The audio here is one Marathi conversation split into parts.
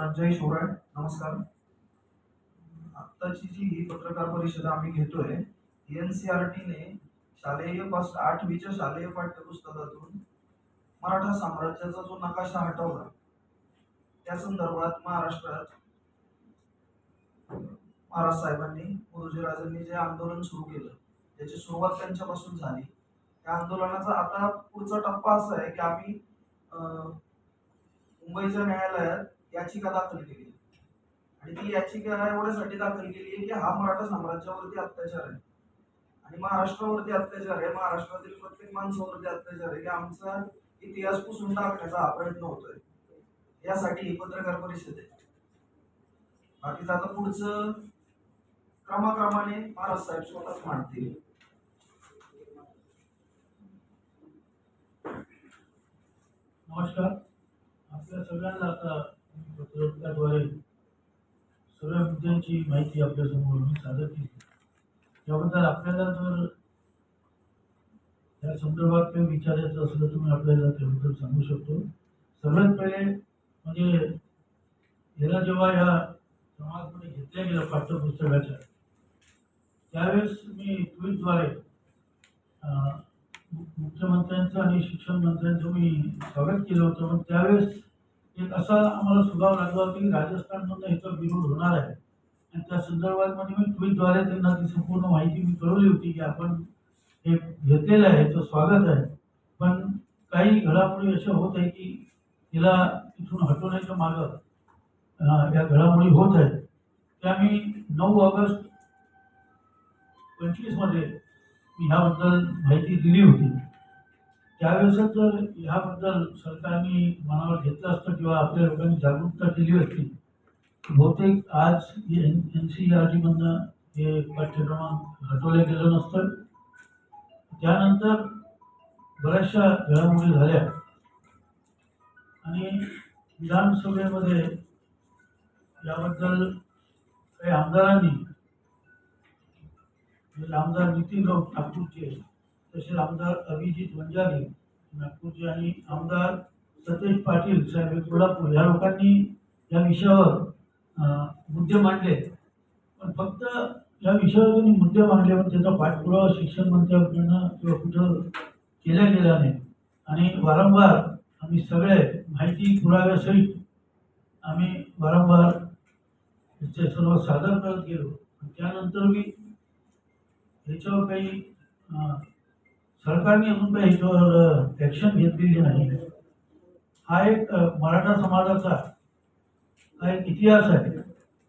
जय शिवराय. नमस्कार. आत्ताची जी ही पत्रकार परिषद आम्ही घेतोय, एनसीईआरटीने शालेय 8वीच्या शालेय पाठ्यपुस्तकातून मराठा साम्राज्याचा जो नकाशा हटवला, त्या संदर्भात महाराष्ट्रात महाराज साहेबांनी, गुरुजीराजांनी जे आंदोलन सुरू केलं, त्याची सुरुवात त्यांच्यापासून झाली. त्या आंदोलनाचा आता पुढचा टप्पा असा आहे की आम्ही मुंबईच्या न्यायालयात याचिका दाखल केली आणि ती याचिका एवढ्यासाठी दाखल केली आहे की हा मराठा साम्राज्यावरती अत्याचार आहे आणि महाराष्ट्रावरती अत्याचार आहे, महाराष्ट्रातील प्रत्येक माणसावरती अत्याचार आहे, की आमचा इतिहास पुसून टाकण्याचा हा प्रयत्न होतोय. यासाठी ही पत्रकार परिषद आहे. बाकीचं आता पुढचं क्रमाक्रमाने महाराज साहेब स्वतःच मांडतील. नमस्कार. आपल्या सगळ्यांना आता पत्रकाद्वारे सगळ्या मुद्द्यांची माहिती आपल्यासमोर मी सादर केली. त्याबद्दल आपल्याला जर त्या संदर्भात काही विचारायचं असलं तर मी आपल्याला त्याबद्दल सांगू शकतो. सगळ्यात पहिले म्हणजे याला जेव्हा या समाजमध्ये घेतल्या गेलं पाठ्यपुस्तकाच्या, त्यावेळेस मी ट्विटद्वारे मुख्यमंत्र्यांचं आणि शिक्षण मंत्र्यांचं मी स्वागत केलं होतं. पण त्यावेळेस एक असा आम्हाला सुगाव लागला होता की राजस्थानमधून याचा विरोध होणार आहे आणि त्या संदर्भात मी ट्विटद्वारे त्यांना ती संपूर्ण माहिती मी कळवली होती की आपण हे घेतलेलं आहे, याचं स्वागत आहे. पण काही घडामोडी अशा होत आहे की तिला तिथून हटवण्याच्या मागं या घडामोडी होत आहेत. त्या मी 9 ऑगस्ट 25 मध्ये मी ह्याबद्दल माहिती दिली होती. त्यावेळेसच जर ह्याबद्दल सरकारने मनावर घेतलं असतं किंवा आपल्या लोकांनी जागरूकता केली असती, बहुतेक आज एनसीईआरटीमधनं हे पाठ्यक्रम हटवलं गेलं नसतं. त्यानंतर बऱ्याचशा घडामोडी झाल्या आणि विधानसभेमध्ये याबद्दल काही आमदारांनी, आमदार नितीन राऊत नागपूरचे, तसेच आमदार अभिजित वंजारी नागपूरचे आणि आमदार सतेज पाटील साहेब कोल्हापूर, या लोकांनी या विषयावर मुद्दे मांडले. पण फक्त या विषयावर त्यांनी मुद्दे मांडले, पण त्याचा पाठपुरावा शिक्षण मंत्र्यांकडनं किंवा कुठं केला गेला नाही. आणि वारंवार आम्ही सगळे माहिती पुराव्यासहित आम्ही वारंवार त्याचे सर्व सादर करत गेलो. त्यानंतर मी याच्यावर काही सरकारने अजून काही याच्यावर ॲक्शन घेतलेली नाही. हा एक मराठा समाजाचा हा एक इतिहास आहे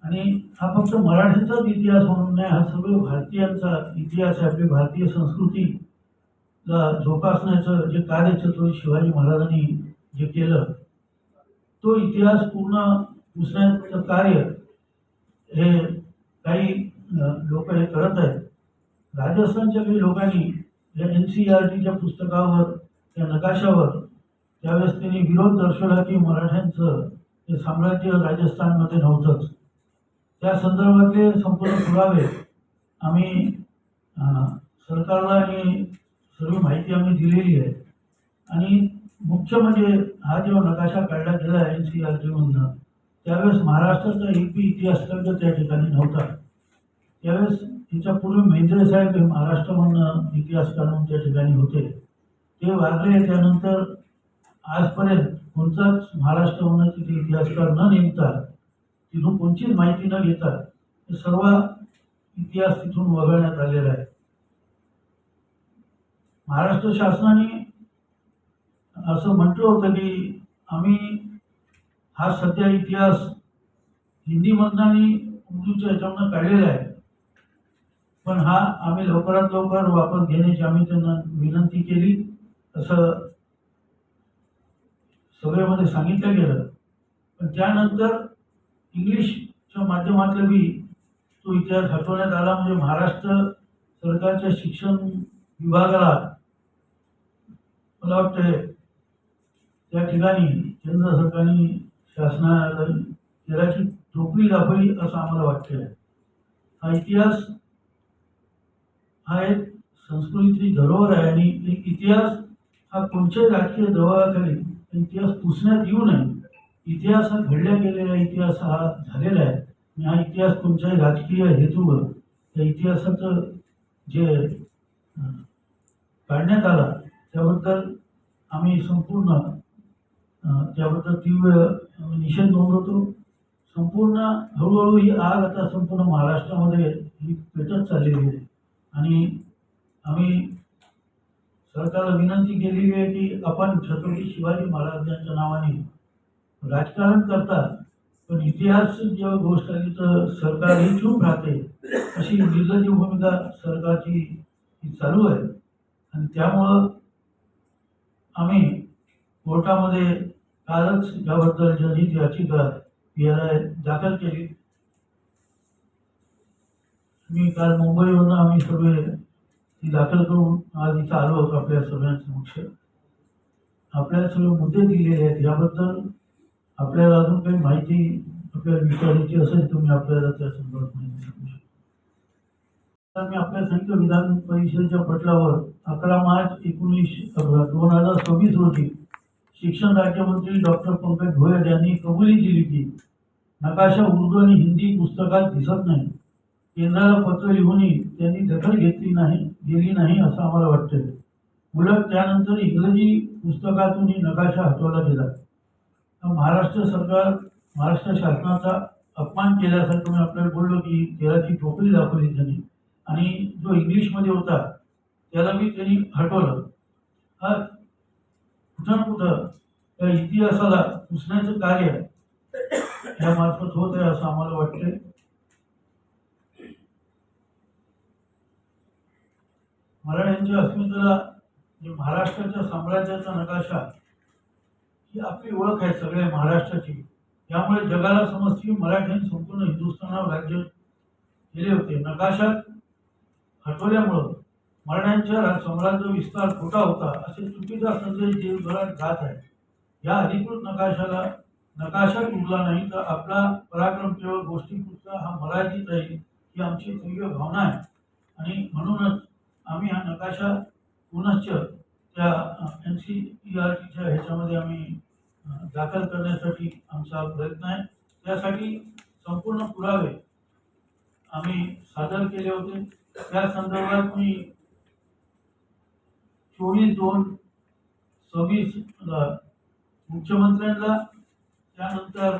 आणि हा फक्त मराठ्यांचाच इतिहास म्हणून नाही, हा सर्व भारतीयांचा इतिहास आहे. आपली भारतीय संस्कृतीला जोपासण्याचं जे कार्य छत्रपती शिवाजी महाराजांनी जे केलं, तो इतिहास पूर्ण पुसण्याचं कार्य हे काही लोक हे करत आहेत. राजस्थानच्या काही लोकांनी या एनसीईआरटीच्या पुस्तकावर, त्या नकाशावर त्यावेळेस त्यांनी विरोध दर्शवला की मराठ्यांचं हे साम्राज्य राजस्थानमध्ये नव्हतंच. त्या संदर्भातले संपूर्ण पुरावे आम्ही सरकारला आणि सर्व माहिती आम्ही दिलेली आहे. आणि मुख्य म्हणजे हा जेव्हा नकाशा काढला गेला एनसीईआरटीमधनं, त्यावेळेस महाराष्ट्राचा एकही इतिहासतज्ञ त्या ठिकाणी नव्हता. त्यावेळेस त्याच्यापूर्वी मेंद्रे साहेब हे महाराष्ट्रामधनं इतिहासकार म्हणून त्या ठिकाणी होते. ते वारले. त्यानंतर आजपर्यंत कोणताच महाराष्ट्रामधनं तिथे इतिहासकार न नेमता, तिथून कोणतीच माहिती न घेता हे सर्व इतिहास तिथून वगळण्यात आलेला आहे. महाराष्ट्र शासनाने असं म्हटलं होतं की आम्ही हा सध्या इतिहास हिंदीमधनं आणि उर्दूच्या ह्याच्यामधनं काढलेला आहे, पण हा आम्ही लवकरात लवकर वापस घेण्याची आम्ही त्यांना विनंती केली, असं सगळ्यामध्ये सांगितलं गेलं. पण त्यानंतर इंग्लिशच्या माध्यमातलं बी तो इतिहास हटवण्यात आला. म्हणजे महाराष्ट्र सरकारच्या शिक्षण विभागाला मला वाटतं त्या ठिकाणी केंद्र सरकारने शासनाला तेलाची टोपली दाखवली असं आम्हाला वाटतं. हा इतिहास हा एक संस्कृतीची धरोहर आहे आणि एक इतिहास हा कोणत्याही राजकीय दबावाखाली इतिहास पुसण्यात येऊ नये इतिहासात घडल्या गेलेला इतिहास हा झालेला आहे आणि हा इतिहास कोणत्याही राजकीय हेतूवर त्या इतिहासाचं जे काढण्यात आला त्याबद्दल आम्ही संपूर्ण त्याबद्दल तीव्र निषेध नोंदवतो. संपूर्ण हळूहळू ही आग आता संपूर्ण महाराष्ट्रामध्ये ही पेटत चाललेली आहे आणि आम्ही सरकारला विनंती केलेली आहे की आपण छत्रपती शिवाजी महाराजांच्या नावाने राजकारण करतात पण इतिहास जेव्हा गोष्ट आली तर सरकार ही चूप राहते अशी निर्लज्ज भूमिका सरकारची ही चालू आहे आणि त्यामुळं आम्ही कोर्टामध्ये कालच याबद्दल जनहित याचिका PRI दाखल केली. मी काल मुंबईवरून आम्ही सगळे ती दाखल करून आज इथं आलो होतो आपल्या सगळ्यांसमक्ष. आपल्याला सगळे मुद्दे दिलेले आहेत याबद्दल आपल्याला अजून काही माहिती आपल्याला विचारायची असेल तुम्ही आपल्याला त्या संदर्भात माहिती सांगू शकता. तर मी आपल्या सांगितलं विधान परिषदेच्या पटलावर 11 मार्च 2026 रोजी शिक्षण राज्यमंत्री डॉक्टर पंकज भोयर यांनी कबुली दिली की नकाशा उर्दू आणि हिंदी पुस्तकात दिसत नाही. केंद्राला पत्र लिहूनही त्यांनी दखल गेली नाही असं आम्हाला वाटतं. उलट त्यानंतर इंग्रजी पुस्तकातूनही नकाशा हटवला गेला. महाराष्ट्र शासनाचा अपमान केल्यासारखं मी आपल्याला बोललो की तेलाची टोपली दाखवली त्यांनी आणि जो इंग्लिशमध्ये होता त्याला मी त्यांनी हटवलं. हा कुठं ना कुठं त्या इतिहासाला पुसण्याचं कार्य यामार्फत होत आहे असं आम्हाला वाटतंय. मराठ्यांच्या अस्मितेला महाराष्ट्राच्या साम्राज्याचा नकाशा ही आपली ओळख आहे सगळ्या महाराष्ट्राची. त्यामुळे जगाला समजते की मराठ्यांनी संपूर्ण हिंदुस्थानावर राज्य केले होते. नकाशा हटवल्यामुळं मराठ्यांच्या साम्राज्य विस्तार खोटा होता असे चुकीचा संदेश देशभरात जात आहे. या अधिकृत नकाशा उरला नाही तर आपला पराक्रम केवळ गोष्टीपुरता हा मराठीत राहील ही आमची तीव्र भावना आहे आणि म्हणूनच आम्ही हा नकाशा पुनश्च त्या NCERTच्या ह्याच्यामध्ये आम्ही दाखल करण्यासाठी आमचा प्रयत्न आहे. त्यासाठी संपूर्ण पुरावे आम्ही सादर केले होते. त्या संदर्भात मी 24/2/26 मुख्यमंत्र्यांना त्यानंतर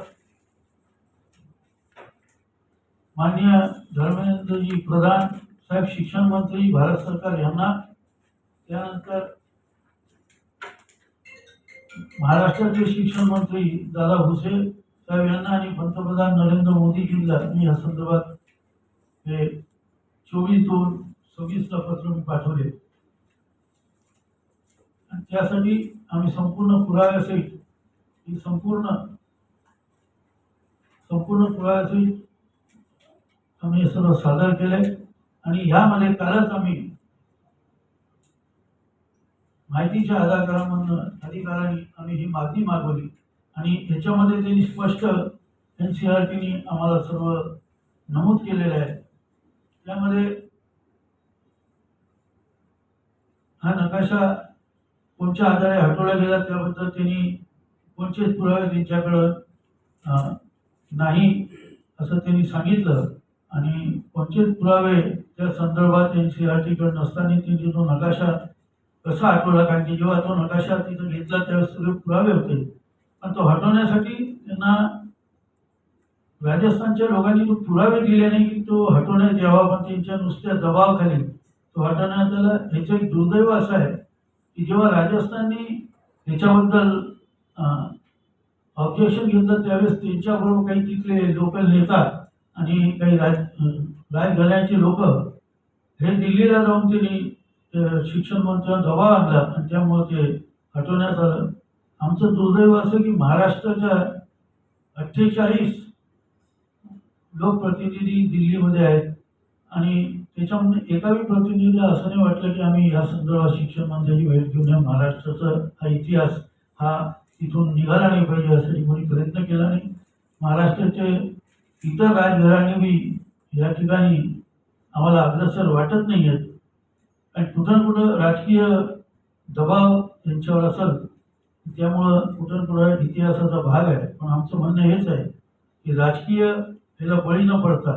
माननीय धर्मेंद्रजी प्रधान साहेब शिक्षण मंत्री भारत सरकार यांना त्यानंतर महाराष्ट्राचे शिक्षण मंत्री दादा भुसे साहेब यांना आणि पंतप्रधान नरेंद्र मोदीजींना मी या संदर्भात हे 24/2/26 पत्र मी पाठवले आणि त्यासाठी आम्ही संपूर्ण पुराव्यासहित ही संपूर्ण पुराव्यासहित आम्ही हे सर्व सादर केले आणि ह्यामध्ये कालच आम्ही माहितीच्या अधिकाऱ्यांनी आम्ही ही मागणी मागवली आणि याच्यामध्ये त्यांनी स्पष्ट NCERTने आम्हाला सर्व नमूद केलेलं आहे. त्यामध्ये हा नकाशा कोणत्या आधारे हटवला गेला त्याबद्दल त्यांनी कोणतेच पुरावे त्यांच्याकडं नाही असं त्यांनी सांगितलं आणि कोणतेच पुरावे त्या संदर्भात NCERTकडे नसताना त्यांनी तो नकाशा कसा हटवला कारण की जेव्हा तो नकाशा तिथं घेतला त्यावेळेस सगळे पुरावे होते पण तो हटवण्यासाठी त्यांना राजस्थानच्या लोकांनी तो पुरावे दिले नाही की तो हटवण्यात यावा पण त्यांच्या नुसत्या दबावाखाली तो हटवण्यात आला. ह्याचं एक दुर्दैव असं आहे की जेव्हा राजस्थानने ह्याच्याबद्दल ऑब्जेक्शन घेतलं त्यावेळेस त्यांच्याबरोबर काही तिथले लोकल नेता आणि काही राजघराण्याचे लोक हे दिल्लीला जाऊन त्यांनी शिक्षण मंत्र्यांना दबाव आणला आणि त्यामुळे ते हटवण्यात आलं. आमचं दुर्दैव असं की महाराष्ट्राच्या 48 लोकप्रतिनिधी दिल्लीमध्ये आहेत आणि त्याच्यामध्ये एकाही प्रतिनिधीला असं नाही वाटलं की आम्ही या संदर्भात शिक्षण मंत्र्यांची भेट घेऊन या महाराष्ट्राचा हा इतिहास हा तिथून निघाला नाही पाहिजे यासाठी कोणी प्रयत्न केला नाही. महाराष्ट्राचे इतर राजघराणे बी या ठिकाणी आम्हाला अग्रसर वाटत नाही आहेत आणि कुठं ना कुठं राजकीय दबाव यांच्यावर असेल त्यामुळं कुठं कुठं इतिहासाचा भाग आहे. पण आमचं म्हणणं हेच आहे की राजकीय ह्याला बळी न पडता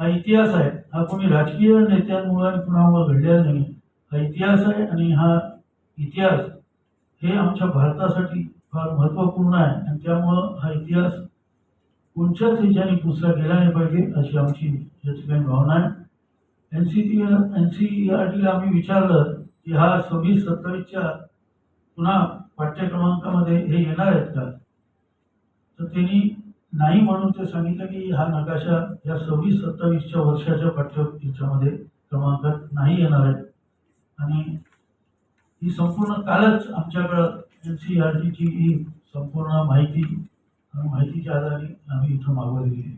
हा इतिहास आहे, हा कोणी राजकीय नेत्यांमुळे आणि कुणामुळे घडलेला नाही. हा इतिहास आहे आणि हा इतिहास हे आमच्या भारतासाठी फार महत्त्वपूर्ण आहे आणि त्यामुळं हा इतिहास कोणत्याच ह्याच्याने पुसला गेला नाही पाहिजे अशी आमची या ठिकाणी भावना आहे. NCERTला आम्ही विचारलं की हा 26-27च्या पुन्हा पाठ्यक्रमांकामध्ये हे येणार आहेत का, तर त्यांनी नाही म्हणून ते सांगितलं की हा नकाशा या 26-27च्या वर्षाच्या याच्यामध्ये क्रमांकात नाही येणार आहे. आणि ही संपूर्ण कालच आमच्याकडं NCERTची ही संपूर्ण माहितीच्या आधारे आम्ही इथं मागवली गेली.